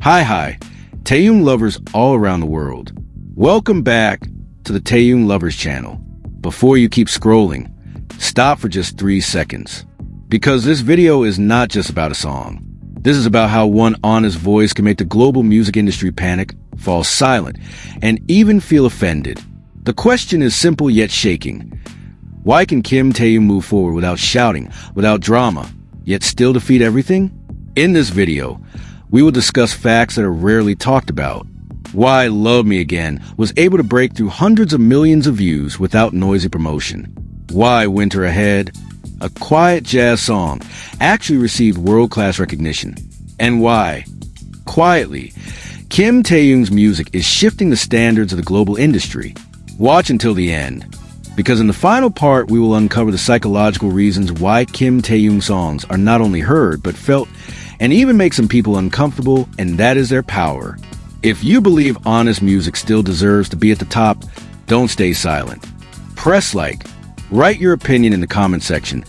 Hi, Taehyung Lovers all around the world. Welcome back to the Taehyung Lovers channel. Before you keep scrolling, stop for just 3 seconds. Because this video is not just about a song. This is about how one honest voice can make the global music industry panic, fall silent, and even feel offended. The question is simple yet shaking. Why can Kim Taehyung move forward without shouting, without drama, yet still defeat everything? In this video, we will discuss facts that are rarely talked about. Why Love Me Again was able to break through hundreds of millions of views without noisy promotion. Why Winter Ahead, a quiet jazz song, actually received world-class recognition. And why, quietly, Kim Taehyung's music is shifting the standards of the global industry. Watch until the end, because in the final part we will uncover the psychological reasons why Kim Taehyung songs are not only heard but felt and even make some people uncomfortable, and that is their power. If you believe honest music still deserves to be at the top, don't stay silent. Press like, write your opinion in the comment section,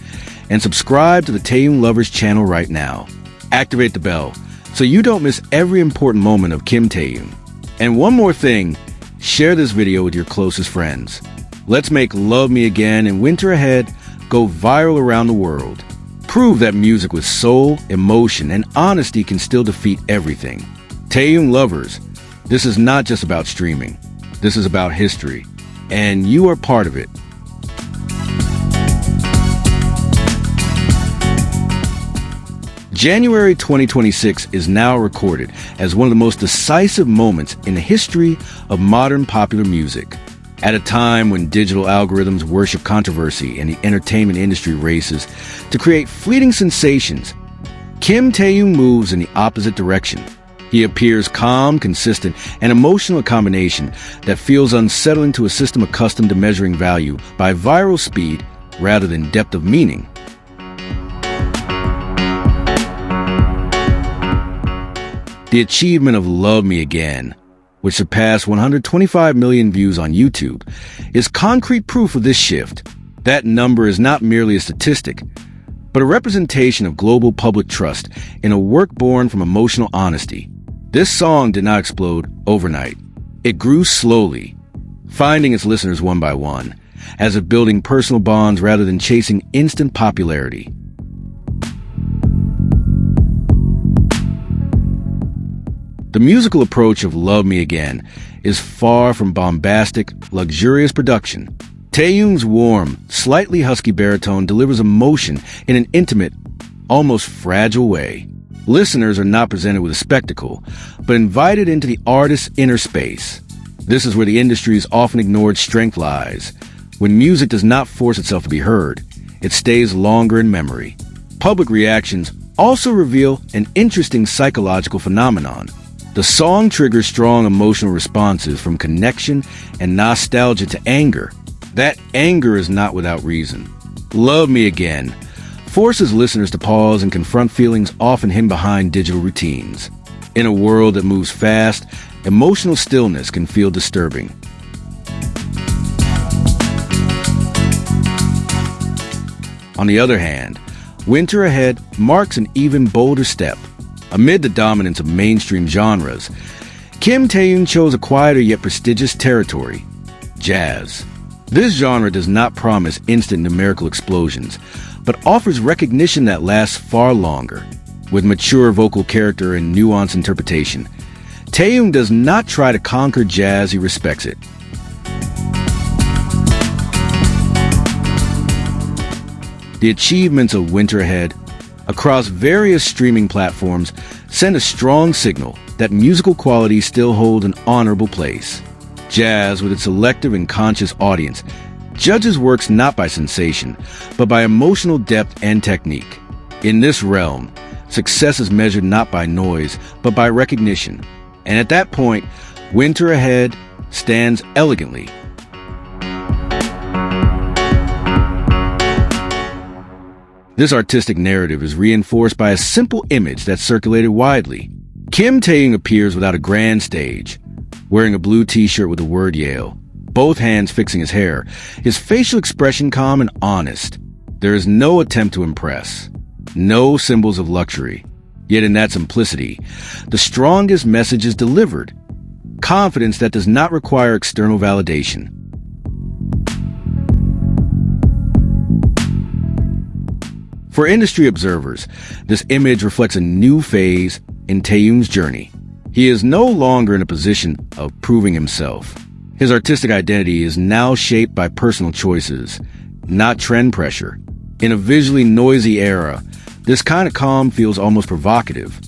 and subscribe to the Taehyung Lovers channel right now. Activate the bell so you don't miss every important moment of Kim Taehyung. And one more thing, share this video with your closest friends. Let's make Love Me Again and Winter Ahead go viral around the world. Prove that music with soul, emotion, and honesty can still defeat everything. Taehyung Lovers, this is not just about streaming. This is about history, and you are part of it. January 2026 is now recorded as one of the most decisive moments in the history of modern popular music. At a time when digital algorithms worship controversy and the entertainment industry races to create fleeting sensations, Kim Taehyung moves in the opposite direction. He appears calm, consistent, and emotional, a combination that feels unsettling to a system accustomed to measuring value by viral speed rather than depth of meaning. The achievement of Love Me Again, which surpassed 125 million views on YouTube, is concrete proof of this shift. That number is not merely a statistic, but a representation of global public trust in a work born from emotional honesty. This song did not explode overnight. It grew slowly, finding its listeners one by one, as if building personal bonds rather than chasing instant popularity. The musical approach of Love Me Again is far from bombastic, luxurious production. Taehyung's warm, slightly husky baritone delivers emotion in an intimate, almost fragile way. Listeners are not presented with a spectacle, but invited into the artist's inner space. This is where the industry's often ignored strength lies. When music does not force itself to be heard, it stays longer in memory. Public reactions also reveal an interesting psychological phenomenon. The song triggers strong emotional responses from connection and nostalgia to anger. That anger is not without reason. Love Me Again forces listeners to pause and confront feelings often hidden behind digital routines. In a world that moves fast, emotional stillness can feel disturbing. On the other hand, Winter Ahead marks an even bolder step. Amid the dominance of mainstream genres, Kim Taehyung chose a quieter yet prestigious territory, jazz. This genre does not promise instant numerical explosions, but offers recognition that lasts far longer. With mature vocal character and nuanced interpretation, Taehyung does not try to conquer jazz, he respects it. The achievements of Winter Ahead across various streaming platforms send a strong signal that musical quality still hold an honorable place. Jazz, with its selective and conscious audience, judges works not by sensation, but by emotional depth and technique. In this realm, success is measured not by noise, but by recognition. And at that point, Winter Ahead stands elegantly. This artistic narrative is reinforced by a simple image that's circulated widely. Kim Taehyung appears without a grand stage, wearing a blue t-shirt with the word Yale, both hands fixing his hair, his facial expression calm and honest. There is no attempt to impress, no symbols of luxury, Yet in that simplicity, the strongest message is delivered. Confidence that does not require external validation. For industry observers, this image reflects a new phase in Taehyung's journey. He is no longer in a position of proving himself. His artistic identity is now shaped by personal choices, not trend pressure. In a visually noisy era, this kind of calm feels almost provocative.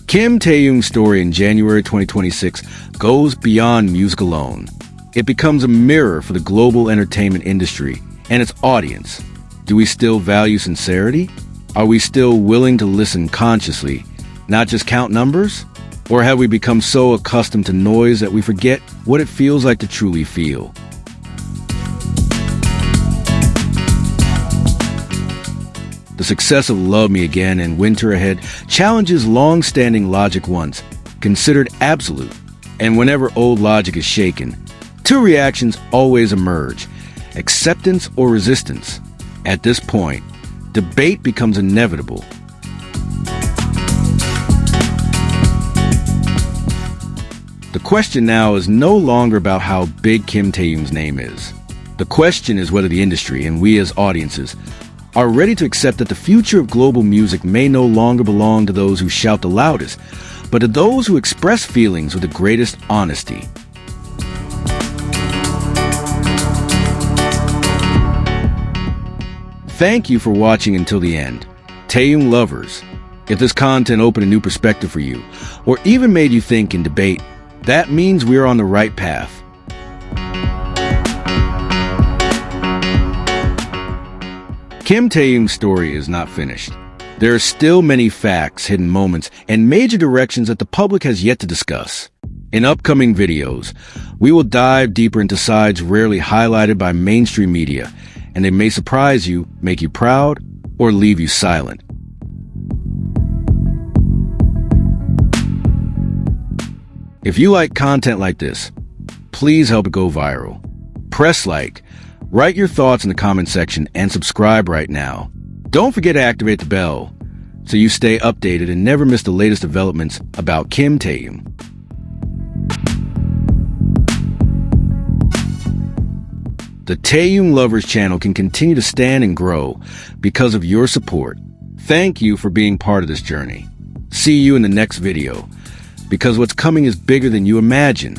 Kim Taehyung's story in January 2026 goes beyond music alone. It becomes a mirror for the global entertainment industry and its audience. Do we still value sincerity? Are we still willing to listen consciously, not just count numbers? Or have we become so accustomed to noise that we forget what it feels like to truly feel? The success of Love Me Again and Winter Ahead challenges long-standing logic once considered absolute. And whenever old logic is shaken, two reactions always emerge: acceptance or resistance. At this point, debate becomes inevitable. The question now is no longer about how big Kim Taehyung's name is. The question is whether the industry and we as audiences are ready to accept that the future of global music may no longer belong to those who shout the loudest, but to those who express feelings with the greatest honesty. Thank you for watching until the end. Taehyung Lovers, if this content opened a new perspective for you, or even made you think and debate, that means we are on the right path. Kim Taehyung's story is not finished. There are still many facts, hidden moments, and major directions that the public has yet to discuss. In upcoming videos, we will dive deeper into sides rarely highlighted by mainstream media, and they may surprise you, make you proud, or leave you silent. If you like content like this, please help it go viral. Press like, write your thoughts in the comment section, and subscribe right now. Don't forget to activate the bell so you stay updated and never miss the latest developments about Kim Taehyung. The Taehyung Lovers channel can continue to stand and grow because of your support. Thank you for being part of this journey. See you in the next video, because what's coming is bigger than you imagine.